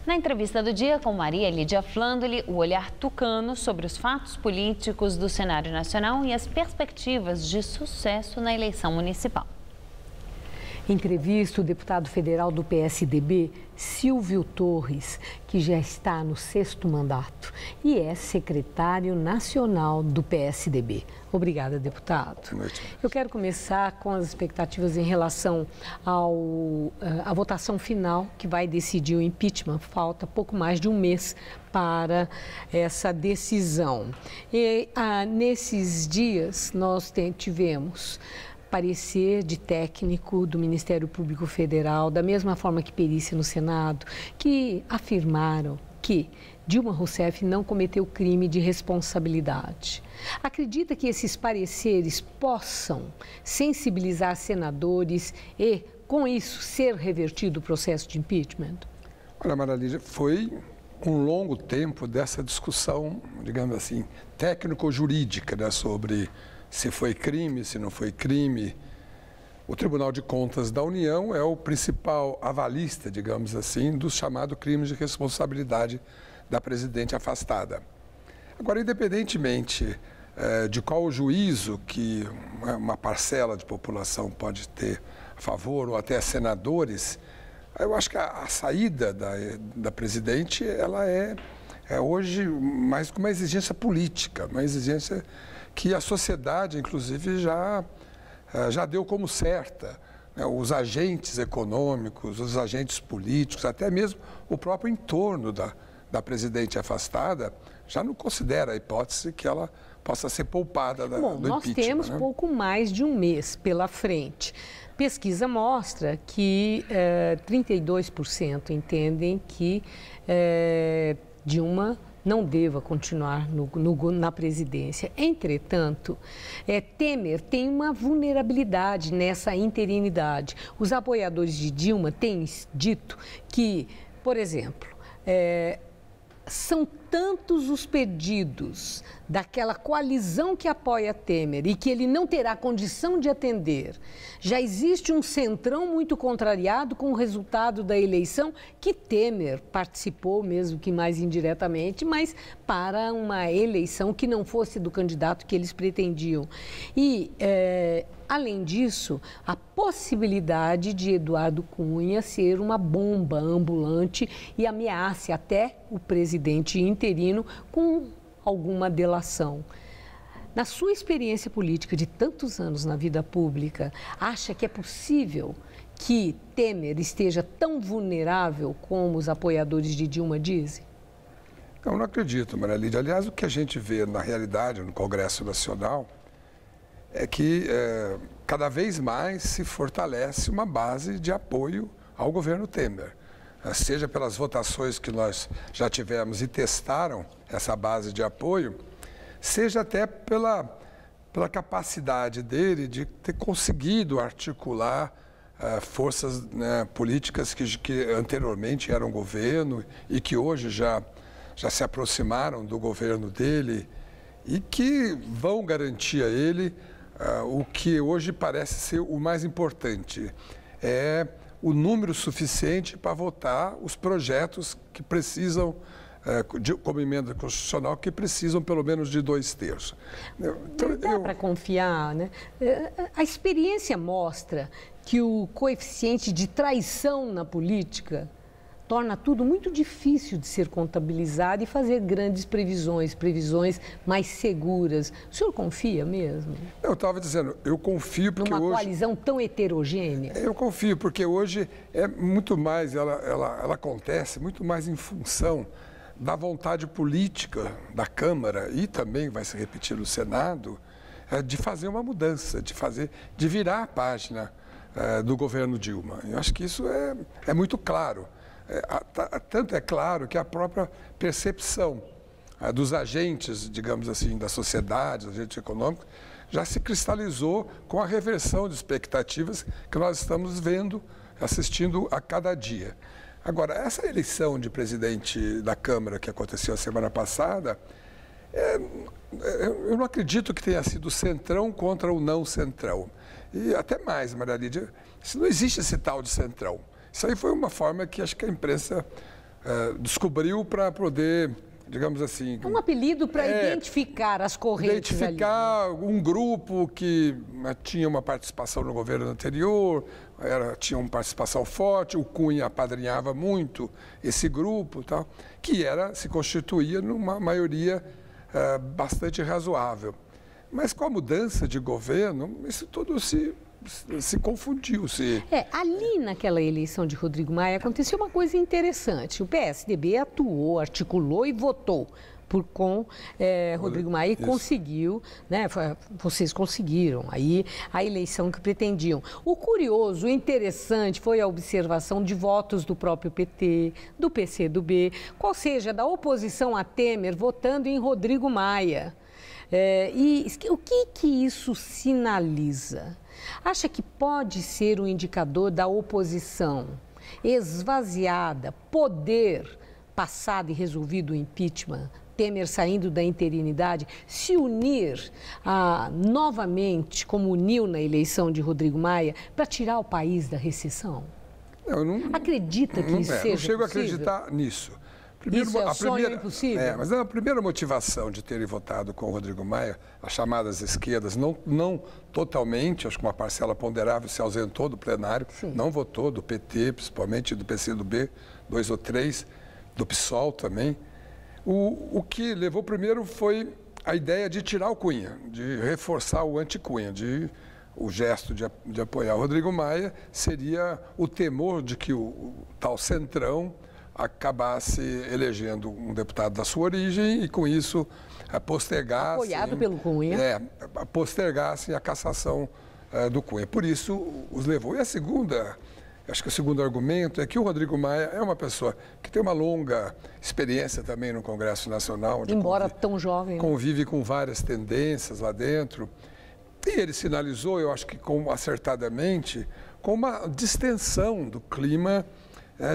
Na entrevista do dia com Maria Lídia Flandoli, o olhar tucano sobre os fatos políticos do cenário nacional e as perspectivas de sucesso na eleição municipal. Entrevista o deputado federal do PSDB, Silvio Torres, que já está no 6º mandato e é secretário nacional do PSDB. Obrigada, deputado. Boa noite. Eu quero começar com as expectativas em relação à votação final que vai decidir o impeachment. Falta pouco mais de um mês para essa decisão. E nesses dias nós tivemos parecer de técnico do Ministério Público Federal, da mesma forma que perícia no Senado, que afirmaram que Dilma Rousseff não cometeu crime de responsabilidade. Acredita que esses pareceres possam sensibilizar senadores e, com isso, ser revertido o processo de impeachment? Olha, Maria Lídia, foi um longo tempo dessa discussão, digamos assim, técnico-jurídica, né, sobre se foi crime, se não foi crime. O Tribunal de Contas da União é o principal avalista, digamos assim, dos chamados crimes de responsabilidade da presidente afastada. Agora, independentemente de qual juízo que uma parcela de população pode ter a favor, ou até senadores, eu acho que a saída da presidente, ela é hoje mais uma exigência política, uma exigência que a sociedade, inclusive, já deu como certa. Né? Os agentes econômicos, os agentes políticos, até mesmo o próprio entorno da presidente afastada, já não considera a hipótese que ela possa ser poupada do impeachment. Nós temos pouco mais de um mês pela frente. Pesquisa mostra que 32% entendem que Dilma não deva continuar na presidência. Entretanto, Temer tem uma vulnerabilidade nessa interinidade. Os apoiadores de Dilma têm dito que, por exemplo, são tantos os pedidos daquela coalizão que apoia Temer e que ele não terá condição de atender. Já existe um centrão muito contrariado com o resultado da eleição que Temer participou, mesmo que mais indiretamente, mas para uma eleição que não fosse do candidato que eles pretendiam. E, além disso, a possibilidade de Eduardo Cunha ser uma bomba ambulante e ameace até o presidente interino com alguma delação. Na sua experiência política de tantos anos na vida pública, acha que é possível que Temer esteja tão vulnerável como os apoiadores de Dilma dizem? Eu não acredito, Maria Lídia. Aliás, o que a gente vê na realidade no Congresso Nacional é que cada vez mais se fortalece uma base de apoio ao governo Temer. Seja pelas votações que nós já tivemos e testaram essa base de apoio, seja até pela capacidade dele de ter conseguido articular forças, né, políticas que anteriormente eram governo e que hoje já se aproximaram do governo dele e que vão garantir a ele o que hoje parece ser o mais importante, o número suficiente para votar os projetos que precisam, como emenda constitucional, que precisam pelo menos de 2/3. Então, dá para confiar, né? A experiência mostra que o coeficiente de traição na política torna tudo muito difícil de ser contabilizado e fazer grandes previsões mais seguras. O senhor confia mesmo? Eu estava dizendo, eu confio porque numa coalizão tão heterogênea? Eu confio porque hoje é muito mais, ela acontece muito mais em função da vontade política da Câmara e também vai se repetir no Senado, de fazer uma mudança, de virar a página do governo Dilma. Eu acho que isso é muito claro. Tanto é claro que a própria percepção dos agentes, digamos assim, da sociedade, dos agentes econômicos, já se cristalizou com a reversão de expectativas que nós estamos vendo, assistindo a cada dia. Agora, essa eleição de presidente da Câmara que aconteceu a semana passada, eu não acredito que tenha sido centrão contra o não centrão. E até mais, Maria Lídia, não existe esse tal de centrão. Isso aí foi uma forma que acho que a imprensa descobriu para poder, digamos assim... Um apelido para identificar as correntes identificar ali. Um grupo que tinha uma participação no governo anterior, tinha uma participação forte, o Cunha apadrinhava muito esse grupo, tal, que se constituía numa maioria bastante razoável. Mas com a mudança de governo, isso tudo se confundiu. Ali naquela eleição de Rodrigo Maia aconteceu uma coisa interessante. O PSDB atuou, articulou e votou com Rodrigo Maia e conseguiu, né? Vocês conseguiram aí a eleição que pretendiam. O curioso, o interessante foi a observação de votos do próprio PT, do PCdoB, qual seja, da oposição a Temer votando em Rodrigo Maia. E o que isso sinaliza? Acha que pode ser um indicador da oposição esvaziada, poder passado e resolvido o impeachment, Temer saindo da interinidade, se unir novamente, como uniu na eleição de Rodrigo Maia, para tirar o país da recessão? Acredita que isso seja possível? Não chego a acreditar nisso. Isso é sonho impossível? Mas a primeira motivação de terem votado com o Rodrigo Maia, as chamadas esquerdas, não totalmente, acho que uma parcela ponderável se ausentou do plenário, não votou, do PT, principalmente do PCdoB, 2 ou 3, do PSOL também. O que levou primeiro foi a ideia de tirar o Cunha, de reforçar o anti-Cunha, o gesto de apoiar o Rodrigo Maia seria o temor de que o tal centrão acabasse elegendo um deputado da sua origem e, com isso, postergasse... Apoiado pelo Cunha. Postergasse a cassação do Cunha. Por isso, os levou. E acho que o segundo argumento é que o Rodrigo Maia é uma pessoa que tem uma longa experiência também no Congresso Nacional. Embora tão jovem. Convive com várias tendências lá dentro. E ele sinalizou, eu acho que acertadamente, com uma distensão do clima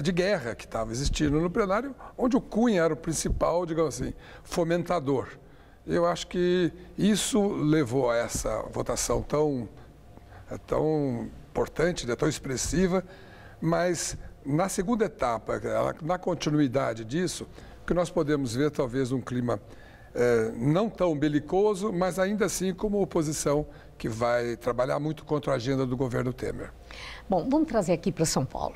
de guerra que estava existindo no plenário, onde o Cunha era o principal, digamos assim, fomentador. Eu acho que isso levou a essa votação tão importante, tão expressiva, mas na segunda etapa, na continuidade disso, que nós podemos ver talvez um clima não tão belicoso, mas ainda assim como oposição que vai trabalhar muito contra a agenda do governo Temer. Bom, vamos trazer aqui para São Paulo.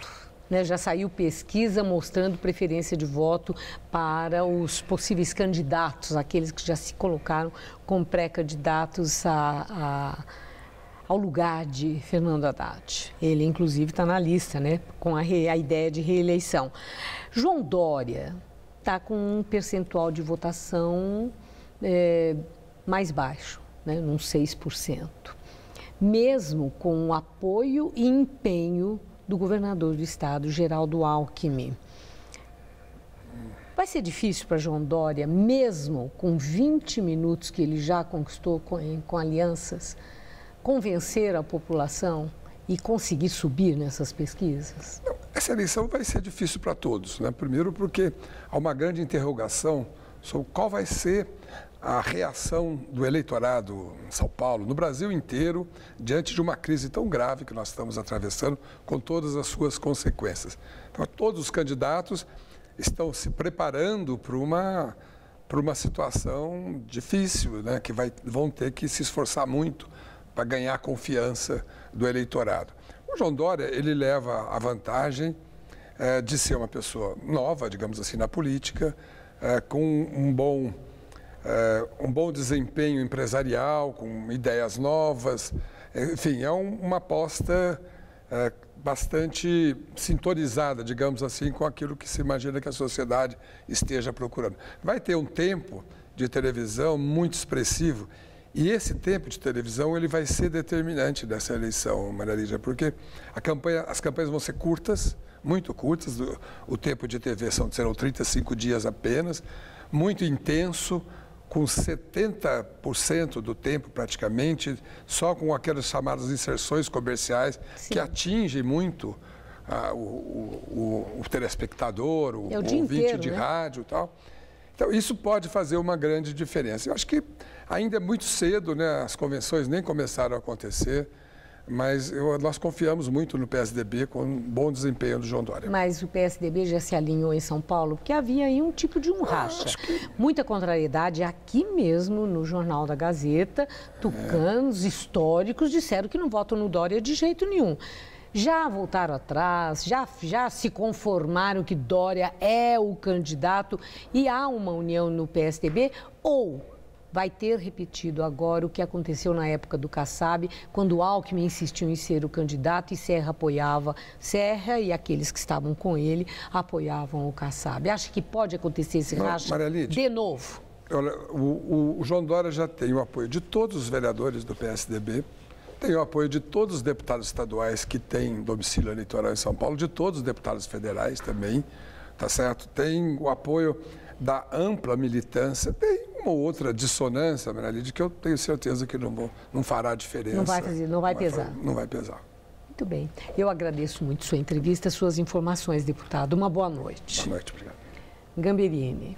Já saiu pesquisa mostrando preferência de voto para os possíveis candidatos, aqueles que já se colocaram como pré-candidatos ao lugar de Fernando Haddad. Ele, inclusive, está na lista, com a ideia de reeleição. João Dória está com um percentual de votação mais baixo, num 6%. Mesmo com o apoio e empenho do governador do estado, Geraldo Alckmin. Vai ser difícil para João Dória, mesmo com 20 minutos que ele já conquistou com alianças, convencer a população e conseguir subir nessas pesquisas? Não, essa eleição vai ser difícil para todos, Primeiro porque há uma grande interrogação sobre qual vai ser a reação do eleitorado em São Paulo, no Brasil inteiro, diante de uma crise tão grave que nós estamos atravessando, com todas as suas consequências. Então, todos os candidatos estão se preparando para uma situação difícil, que vão ter que se esforçar muito para ganhar a confiança do eleitorado. O João Dória, ele leva a vantagem de ser uma pessoa nova, digamos assim, na política, com um bom desempenho empresarial, com ideias novas. Enfim, é uma aposta bastante sintonizada, digamos assim, com aquilo que se imagina que a sociedade esteja procurando. Vai ter um tempo de televisão muito expressivo e esse tempo de televisão ele vai ser determinante dessa eleição, Maria Lídia, porque as campanhas vão ser curtas, muito curtas, o tempo de TV serão 35 dias apenas, muito intenso, com 70% do tempo praticamente, só com aquelas chamadas inserções comerciais, que atingem muito o telespectador, o ouvinte inteiro, de rádio e tal. Então, isso pode fazer uma grande diferença. Eu acho que ainda é muito cedo, as convenções nem começaram a acontecer, Mas nós confiamos muito no PSDB com um bom desempenho do João Dória. Mas o PSDB já se alinhou em São Paulo, porque havia aí um tipo de racha. Muita contrariedade aqui mesmo no Jornal da Gazeta. Tucanos históricos disseram que não votam no Dória de jeito nenhum. Já voltaram atrás, já se conformaram que Dória é o candidato e há uma união no PSDB, ou vai ter repetido agora o que aconteceu na época do Kassab, quando Alckmin insistiu em ser o candidato e Serra apoiava, Serra e aqueles que estavam com ele apoiavam o Kassab. Acha que pode acontecer esse racha de novo? Olha, o João Dória já tem o apoio de todos os vereadores do PSDB, tem o apoio de todos os deputados estaduais que têm domicílio eleitoral em São Paulo, de todos os deputados federais também, tá certo? Tem o apoio da ampla militância, tem uma outra dissonância, Marilide, que eu tenho certeza que não fará diferença. Não vai pesar. Não vai pesar. Muito bem. Eu agradeço muito sua entrevista, suas informações, deputado. Uma boa noite. Boa noite, obrigado. Gamberini.